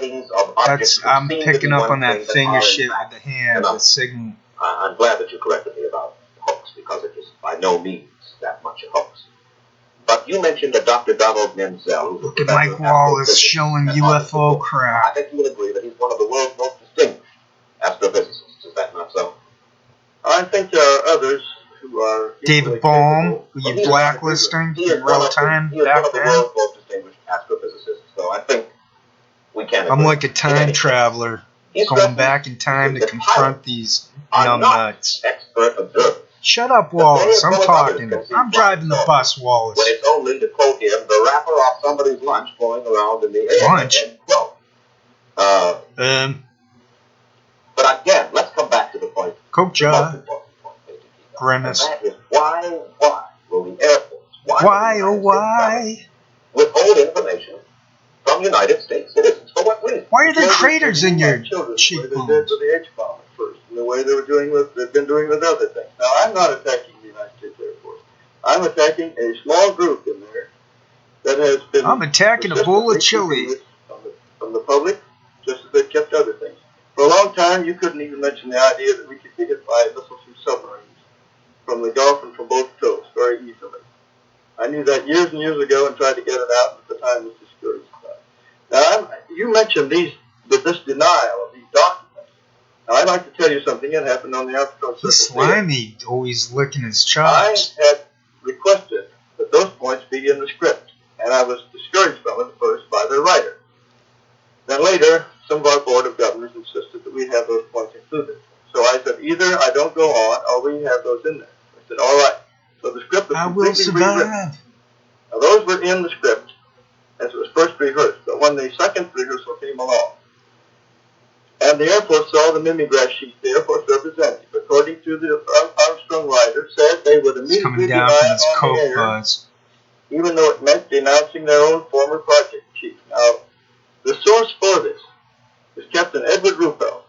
sightings of objects. I'm picking up on that finger shit with the hand, the signal. I'm glad that you corrected me about hoax, because it is by no means that much a hoax. But you mentioned that Dr. Donald Menzel. Look at Mike Wallace shilling UFO crap. I think you will agree that he's one of the world's most distinguished astrophysicists. Is that not so? I think there are others who are... David Bohm, who you're blacklisting in real time back then. He is one of the world's most distinguished astrophysicists, so I think we can agree. I'm like a time traveler, going back in time to confront these numbnuts. Expert observers. Shut up, Wallace. I'm talking. I'm driving the bus, Wallace. When it's only, to quote him, the wrapper off somebody's lunch going around in the air. Lunch? But again, let's come back to the point. Coke jar. Grimace. And that is why will the Air Force, why withhold information from United States citizens? For what reason? Why are there craters in your cheekbones? They did with the H-bomb at first, and the way they've been doing with other things. Now, I'm not attacking the United States Air Force. I'm attacking a small group in there that has been... I'm attacking a bowl of chili. From the public, just as they kept other things. For a long time, you couldn't even mention the idea that we could be hit by missiles from submarines from the Gulf and from both coasts very easily. I knew that years and years ago and tried to get it out, but at the time was discouraged about it. Now, you mentioned this denial of these documents. Now, I'd like to tell you something that happened on the African Circle. He's slimy, always licking his chops. I had requested that those points be in the script, and I was discouraged from it at first by the writer. Then later, some of our Board of Governors insisted that we have those points included. So I said, either I don't go on, or we have those in there. I said, all right. So the script was completely rewritten. Now, those were in the script as it was first rehearsed. But when the second rehearsal came along, and the Air Force saw the mimeograph sheet the Air Force representative, according to the Armstrong writer, said they would immediately deny it on the air, buzz. even though it meant denouncing their own former project chief. Now, the source for this was Captain Edward Ruppel,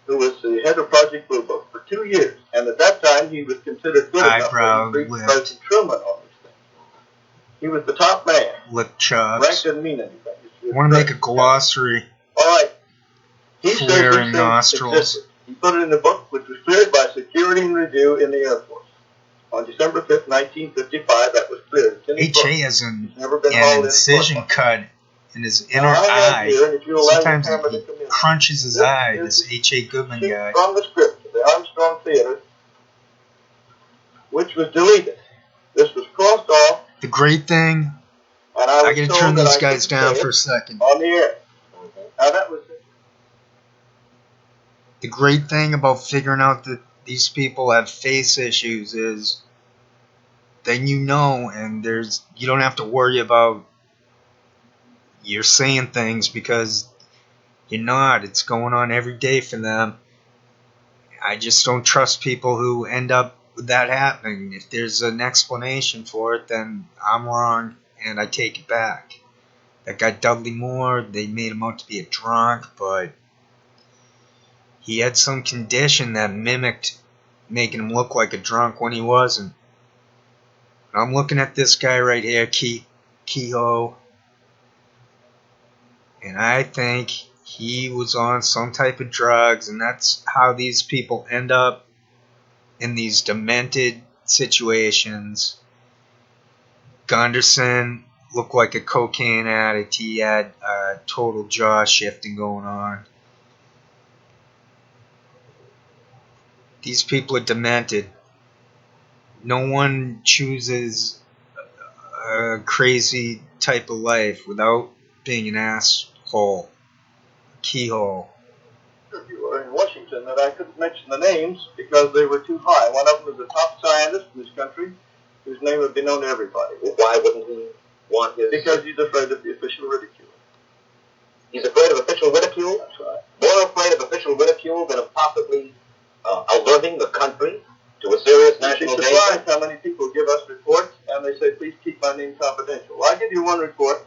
who was the head of Project Blue Book for 2 years, and at that time he was considered good enough to brief President Truman on this thing. He was the top man. Lip chops. Rank didn't mean anything. I want to make a glossary. All right. He said Flaring nostrils. Existed. He put it in the book, which was cleared by Security and Review in the Air Force. On December 5th, 1955, that was cleared. H.A. has an incision cut in his inner eye. Sometimes he crunches his eye, this H.A. Goodman guy. From the script of the Armstrong Theater, which was deleted. This was crossed off. The great thing, I gotta turn these guys down for a second. On the air. Now that was it. The great thing about figuring out that these people have face issues is then you know, and you don't have to worry about you're saying things because you're not. It's going on every day for them. I just don't trust people who end up with that happening. If there's an explanation for it, then I'm wrong and I take it back. That guy Dudley Moore, they made him out to be a drunk, but he had some condition that mimicked making him look like a drunk when he wasn't. I'm looking at this guy right here, Kehoe, and I think he was on some type of drugs, and that's how these people end up in these demented situations. Gunderson looked like a cocaine addict. He had total jaw shifting going on. These people are demented. No one chooses a crazy type of life without being an asshole, a keyhole. You were in Washington that I couldn't mention the names because they were too high. One of them was a top scientist in this country whose name would be known to everybody. Well, why wouldn't he want his... Because he's afraid of the official ridicule. He's afraid of official ridicule? That's right. More afraid of official ridicule than of possibly alerting the country to a serious national danger? You'd be surprised how many people give us reports and they say, please keep my name confidential. Well, I'll give you one report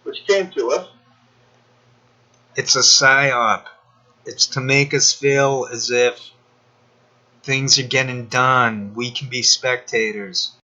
which came to us. It's a psyop. It's to make us feel as if things are getting done. We can be spectators.